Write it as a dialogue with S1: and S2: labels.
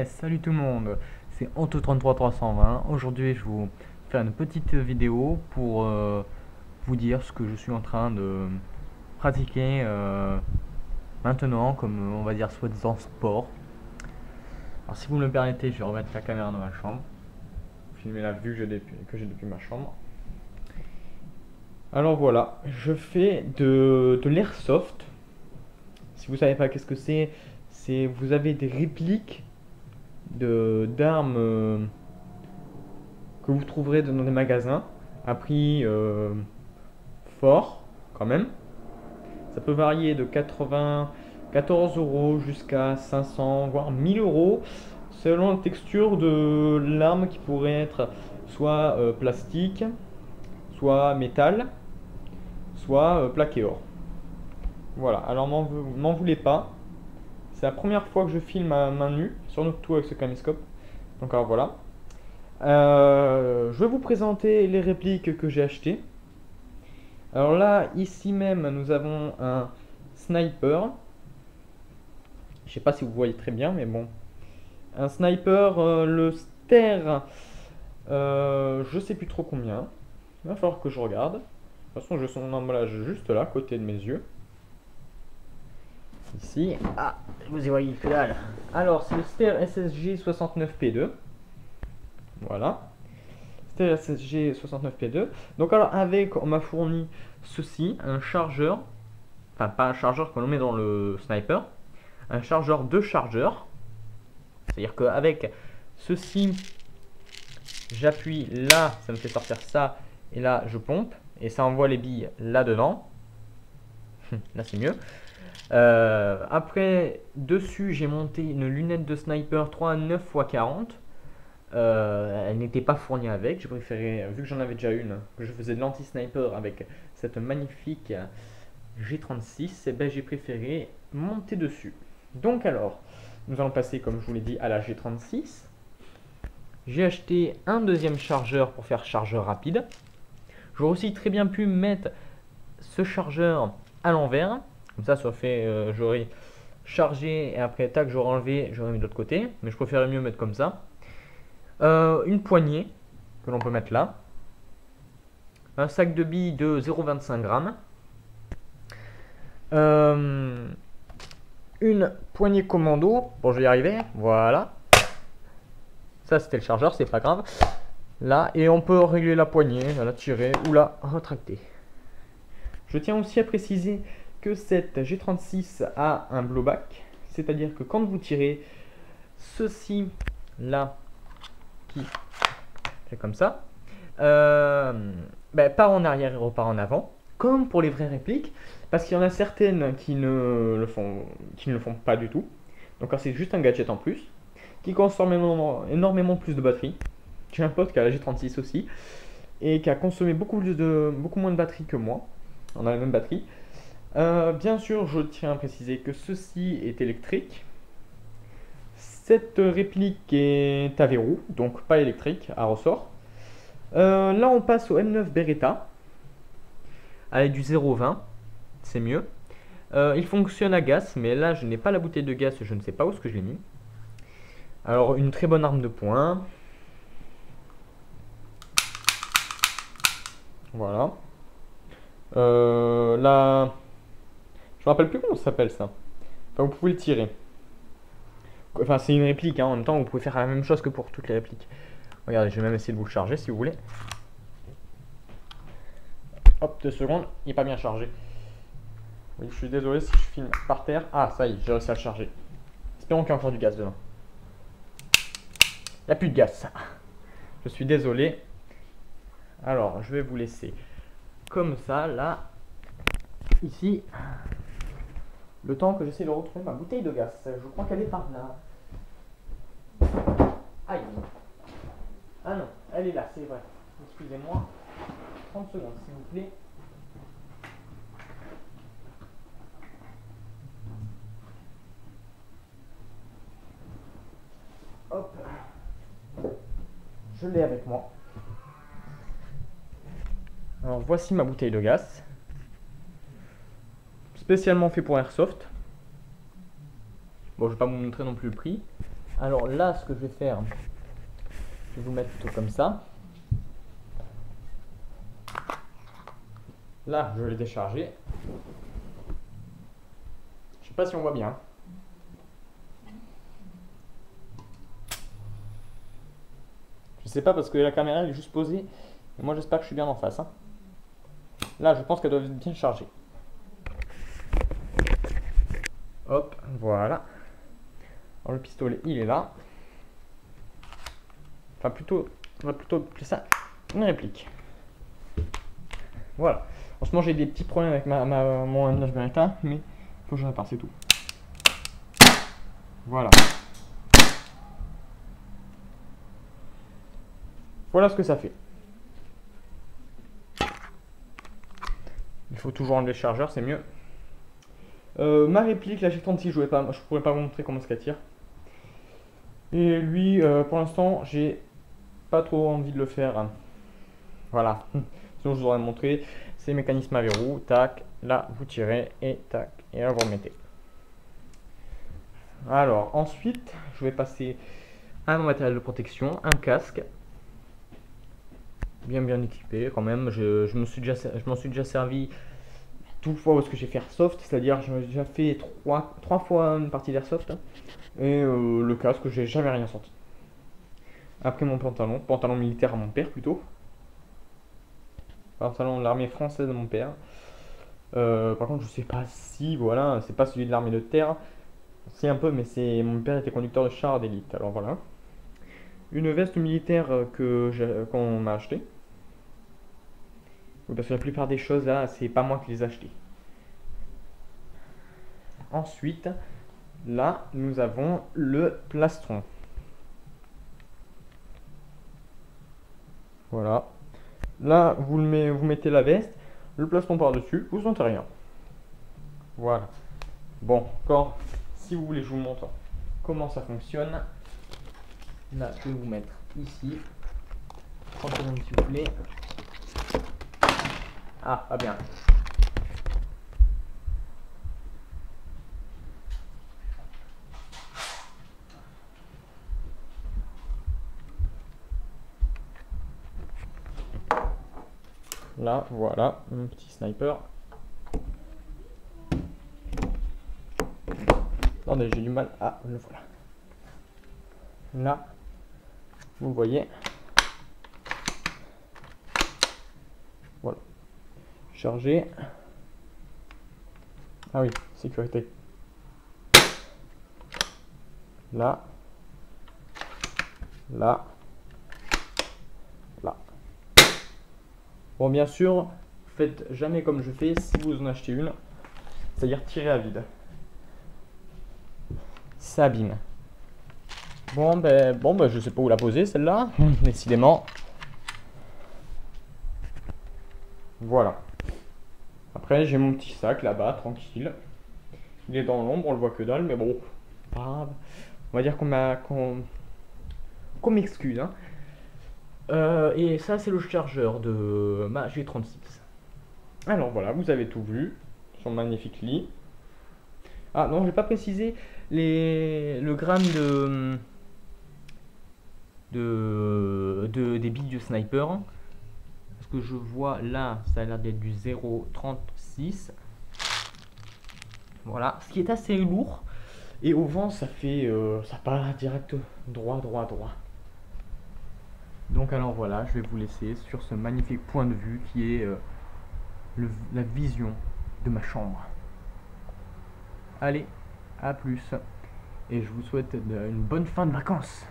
S1: Salut tout le monde, c'est Anto33320. Aujourd'hui, je vais vous faire une petite vidéo pour vous dire ce que je suis en train de pratiquer maintenant, comme on va dire soi-disant sport. Alors, si vous me le permettez, je vais remettre la caméra dans ma chambre, filmer la vue que j'ai depuis ma chambre. Alors voilà, je fais de l'airsoft. Si vous savez pas qu'est-ce que c'est vous avez des répliques d'armes que vous trouverez dans des magasins à prix fort quand même. Ça peut varier de 94 euros jusqu'à 500 voire 1000 euros selon la texture de l'arme qui pourrait être soit plastique, soit métal, soit plaqué or. Voilà, alors m'en voulez pas. C'est la première fois que je filme à main nue, surtout avec ce caméscope. Donc alors voilà. Je vais vous présenter les répliques que j'ai achetées. Alors là, ici même, nous avons un sniper. Je sais pas si vous voyez très bien, mais bon. Un sniper, le Ster, je sais plus trop combien. Il va falloir que je regarde. De toute façon, j'ai son emballage juste là, à côté de mes yeux. Ici. Ah, vous y voyez que dalle. Alors, c'est le Ster SSG 69P2. Voilà. C'était la SSG 69P2. Donc alors avec, on m'a fourni ceci, un chargeur. Enfin pas un chargeur que l'on met dans le sniper. Un chargeur de chargeur. C'est-à-dire qu'avec ceci, j'appuie là, ça me fait sortir ça. Et là, je pompe. Et ça envoie les billes là-dedans. Là, c'est mieux. Après, dessus, j'ai monté une lunette de sniper 3,9 x 40. Elle n'était pas fournie avec. J'ai préféré, vu que j'en avais déjà une, que je faisais de l'anti-sniper avec cette magnifique G36, et ben j'ai préféré monter dessus. Donc alors, nous allons passer, comme je vous l'ai dit, à la G36. J'ai acheté un deuxième chargeur pour faire chargeur rapide. J'aurais aussi très bien pu mettre ce chargeur à l'envers. Comme ça fait, j'aurais chargé et après, tac, j'aurais enlevé, j'aurais mis de l'autre côté. Mais je préférais mieux mettre comme ça. Une poignée que l'on peut mettre là, un sac de billes de 0,25 grammes, une poignée commando, bon je vais y arriver, voilà, ça c'était le chargeur, c'est pas grave, là, et on peut régler la poignée, la tirer ou la retracter. Je tiens aussi à préciser que cette G36 a un blowback, c'est-à-dire que quand vous tirez, ceci là, qui fait comme ça, part en arrière et repart en avant, comme pour les vraies répliques, parce qu'il y en a certaines qui ne le font pas du tout. Donc c'est juste un gadget en plus, qui consomme énormément plus de batterie. J'ai un pote qui a la G36 aussi, et qui a consommé beaucoup moins de batterie que moi. On a la même batterie. Bien sûr, je tiens à préciser que ceci est électrique. Cette réplique est à verrou, donc pas électrique, à ressort. Là, on passe au M9 Beretta, avec du 0,20, c'est mieux. Il fonctionne à gaz, mais là, je n'ai pas la bouteille de gaz, je ne sais pas où est-ce que je l'ai mis. Alors, une très bonne arme de poing. Voilà. Là, je me rappelle plus comment ça s'appelle ça. Enfin, vous pouvez le tirer. Enfin, c'est une réplique, hein. En même temps, vous pouvez faire la même chose que pour toutes les répliques. Regardez, je vais même essayer de vous le charger si vous voulez. Hop, 2 secondes, il n'est pas bien chargé. Oui, je suis désolé si je filme par terre. Ah, ça y est, j'ai réussi à le charger. Espérons qu'il y a encore du gaz dedans. Il n'y a plus de gaz. Je suis désolé. Alors, je vais vous laisser comme ça, là, ici, le temps que j'essaie de retrouver ma bouteille de gaz. Je crois qu'elle est par là. Aïe. Ah non, elle est là, c'est vrai. Excusez-moi. 30 secondes, s'il vous plaît. Hop. Je l'ai avec moi. Alors voici ma bouteille de gaz. Spécialement fait pour Airsoft. Bon, je vais pas vous montrer non plus le prix. Alors là, ce que je vais faire, je vais vous mettre plutôt comme ça. Là, je l'ai déchargé. Je sais pas si on voit bien. Je sais pas parce que la caméra elle est juste posée. Et moi j'espère que je suis bien en face. Hein. Là, je pense qu'elle doit être bien chargée. Hop, voilà. Alors le pistolet, il est là. Enfin plutôt, on va plutôt appeler ça une réplique. Voilà. En ce moment j'ai des petits problèmes avec mon Windows Beretta, mais il faut que je répare, c'est tout. Voilà. Voilà ce que ça fait. Il faut toujours enlever le chargeur, c'est mieux. Ma réplique, la G36, je pourrais pas vous montrer comment ça tire. Et lui, pour l'instant, j'ai pas trop envie de le faire. Voilà. Sinon, je vous aurais montré. C'est mécanisme à verrou. Tac, là, vous tirez et tac, et là, vous remettez. Alors, ensuite, je vais passer à mon matériel de protection, un casque. Bien équipé quand même. Je m'en suis déjà servi toute fois parce que j'ai fait airsoft, c'est-à-dire j'ai déjà fait trois fois une partie d'airsoft. Et le casque, j'ai jamais rien sorti. Après mon pantalon militaire à mon père plutôt. Pantalon de l'armée française de mon père. Par contre, je sais pas si, voilà, c'est pas celui de l'armée de terre. C'est un peu, mais c'est mon père était conducteur de char d'élite. Alors voilà. Une veste militaire qu'on m'a acheté. Oui, parce que la plupart des choses là, c'est pas moi qui les ai achetées. Ensuite, là, nous avons le plastron. Voilà. Là, vous mettez la veste, le plastron par-dessus, vous sentez rien. Voilà. Bon, encore, si vous voulez, je vous montre comment ça fonctionne. Là, je vais vous mettre ici. 30 secondes, s'il vous plaît. Ah, pas bien. Là, voilà, mon petit sniper. Attendez, j'ai du mal. Ah, le voilà. Là, vous voyez. Voilà. Chargé. Ah oui, sécurité. Là. Là. Là. Bon, bien sûr, faites jamais comme je fais si vous en achetez une. C'est-à-dire tirer à vide. Ça abîme. Bon, ben, je sais pas où la poser celle-là. Décidément. Voilà. Après, j'ai mon petit sac là-bas, tranquille. Il est dans l'ombre, on le voit que dalle, mais bon, pas grave. On va dire qu'on m'excuse. Hein. Et ça, c'est le chargeur de ma G36. Alors voilà, vous avez tout vu. Son magnifique lit. Ah non, je vais pas préciser le gramme des billes de sniper. Parce que je vois là, ça a l'air d'être du 0,36. Voilà, ce qui est assez lourd. Et au vent, ça fait, ça part direct droit. Donc alors voilà, je vais vous laisser sur ce magnifique point de vue qui est la vision de ma chambre. Allez, à plus. Et je vous souhaite une bonne fin de vacances.